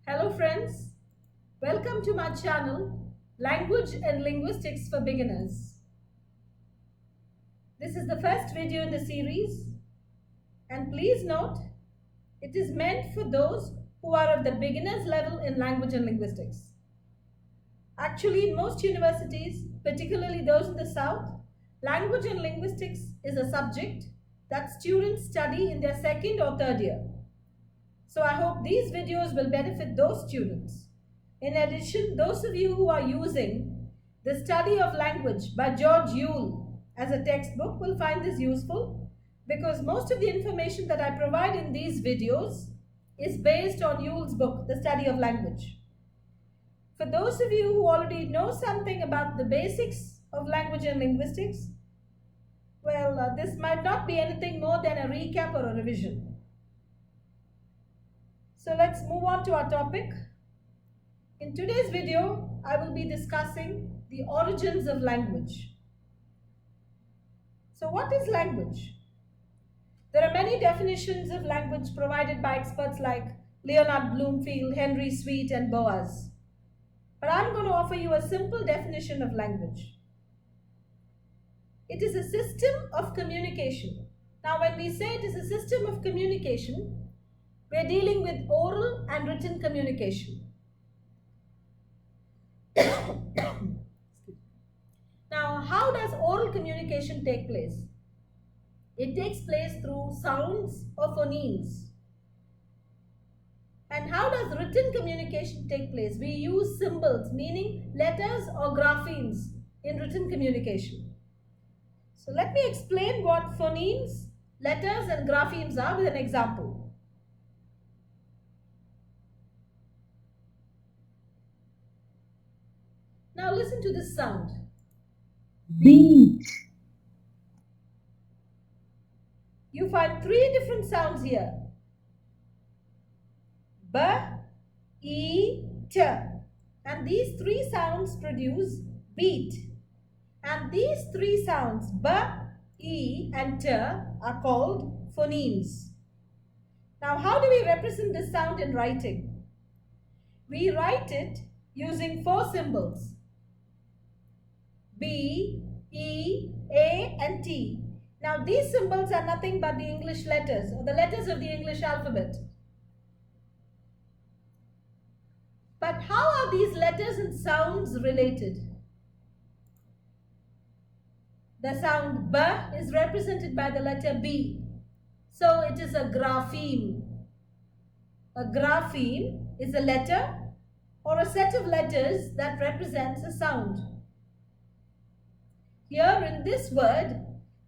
Hello friends, welcome to my channel Language and Linguistics for Beginners. This is the first video in the series and please note it is meant for those who are at the beginners level in language and linguistics. Actually, in most universities, particularly those in the south, language and linguistics is a subject that students study in their second or third year. So I hope these videos will benefit those students. In addition, those of you who are using The Study of Language by George Yule as a textbook will find this useful because most of the information that I provide in these videos is based on Yule's book, The Study of Language. For those of you who already know something about the basics of language and linguistics, this might not be anything more than a recap or a revision. So let's move on to our topic. In today's video, I will be discussing the origins of language. So what is language? There are many definitions of language provided by experts like Leonard Bloomfield, Henry Sweet, and Boas. But I'm going to offer you a simple definition of language. It is a system of communication. Now, when we say it is a system of communication, we're dealing with oral and written communication. Now, how does oral communication take place? It takes place through sounds or phonemes. And how does written communication take place? We use symbols, meaning letters or graphemes in written communication. So let me explain what phonemes, letters, and graphemes are with an example. Now listen to this sound. Beat, You find three different sounds here. B, E, T. And these three sounds produce beat. And these three sounds, B, E, and T, are called phonemes. Now, how do we represent this sound in writing? We write it using four symbols. B, E, A, and T. Now, these symbols are nothing but the English letters or the letters of the English alphabet. But how are these letters and sounds related? The sound B is represented by the letter B. So, it is a grapheme. A grapheme is a letter or a set of letters that represents a sound. Here in this word,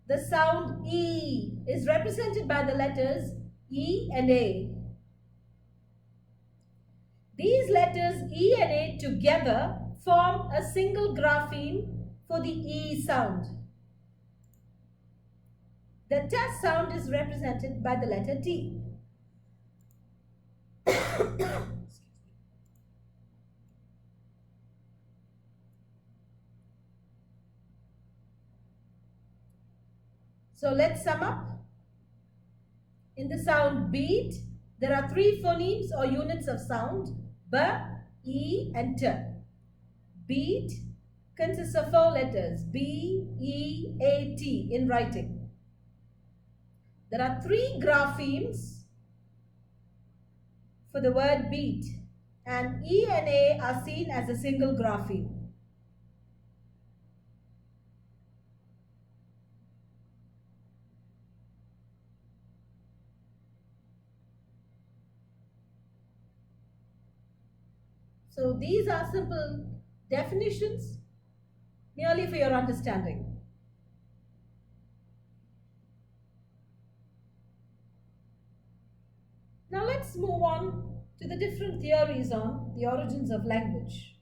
the sound E is represented by the letters E and A. These letters E and A together form a single grapheme for the E sound. The T sound is represented by the letter T. So let's sum up. In the sound beat, there are three phonemes or units of sound, B, E, and T. Beat consists of four letters, B, E, A, T in writing. There are three graphemes for the word beat, and E and A are seen as a single grapheme. So these are simple definitions merely for your understanding. Now let's move on to the different theories on the origins of language.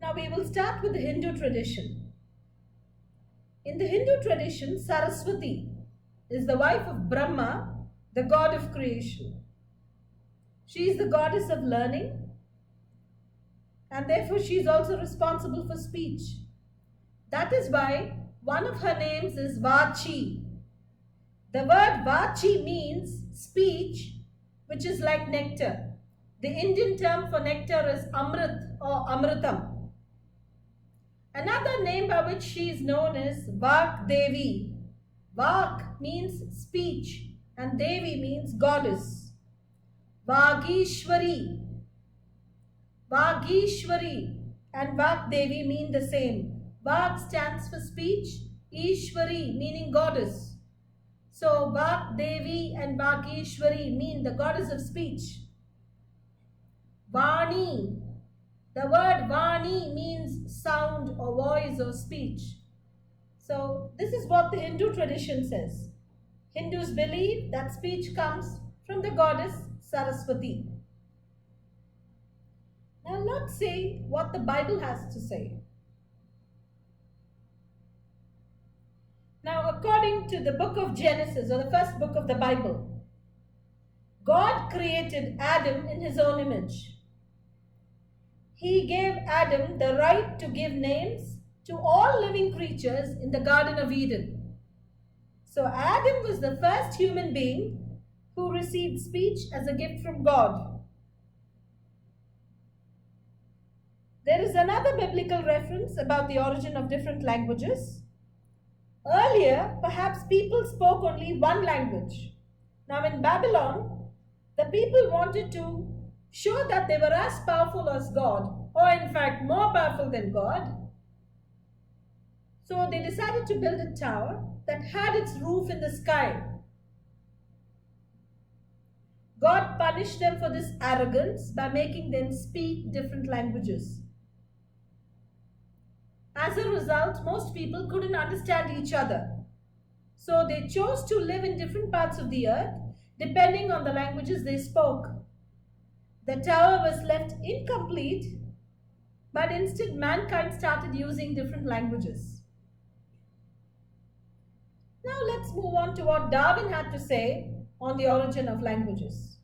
Now we will start with the Hindu tradition. In the Hindu tradition, Saraswati is the wife of Brahma, the god of creation. She is the goddess of learning, and therefore she is also responsible for speech. That is why One of her names is Vachi. The word Vachi means speech, which is like nectar. The Indian term for nectar is Amrit or Amritam. Another name by which she is known is Vak Devi. Vak means speech and Devi means goddess. Vagishwari. Vagishwari and Vak Devi mean the same. Vag stands for speech, Ishwari meaning goddess. So Vak Devi and Vagishwari mean the goddess of speech. Vani. The word Vani means sound or voice or speech. So this is what the Hindu tradition says. Hindus believe that speech comes from the goddess Saraswati. Now let's see what the Bible has to say. Now, according to the book of Genesis, or the first book of the Bible, God created Adam in his own image. He gave Adam the right to give names to all living creatures in the Garden of Eden. So Adam was the first human being who received speech as a gift from God. There is another biblical reference about the origin of different languages. Earlier, perhaps people spoke only one language. Now in Babylon, the people wanted to show that they were as powerful as God, or in fact more powerful than God. So they decided to build a tower that had its roof in the sky. God punished them for this arrogance by making them speak different languages. As a result, most people couldn't understand each other. So they chose to live in different parts of the earth depending on the languages they spoke. The tower was left incomplete, but instead mankind started using different languages. Now let's move on to what Darwin had to say on the origin of languages.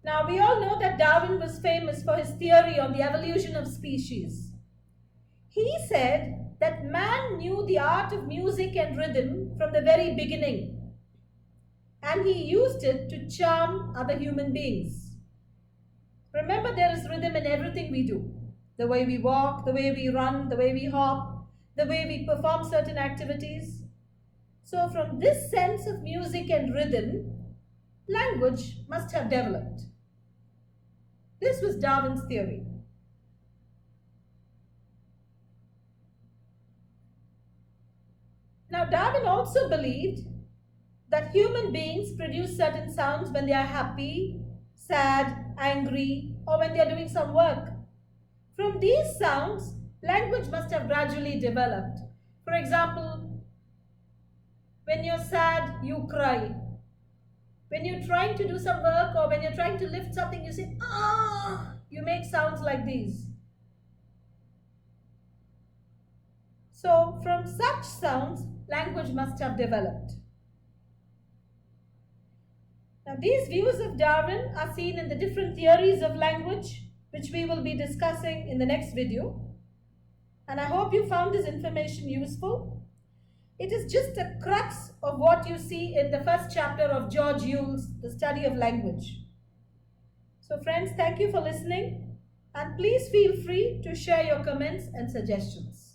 Now we all know that Darwin was famous for his theory on the evolution of species. He said that man knew the art of music and rhythm from the very beginning, and he used it to charm other human beings. Remember, there is rhythm in everything we do. The way we walk, the way we run, the way we hop, the way we perform certain activities. So from this sense of music and rhythm, language must have developed. This was Darwin's theory. Now, Darwin also believed that human beings produce certain sounds when they are happy, sad, angry, or when they are doing some work. From these sounds, language must have gradually developed. For example, when you're sad, you cry. When you're trying to do some work or when you're trying to lift something, you say, ah, you make sounds like these. So, from such sounds, language must have developed. Now, these views of Darwin are seen in the different theories of language, which we will be discussing in the next video. And I hope you found this information useful. It is just a crux of what you see in the first chapter of George Yule's The Study of Language. So friends, thank you for listening, and please feel free to share your comments and suggestions.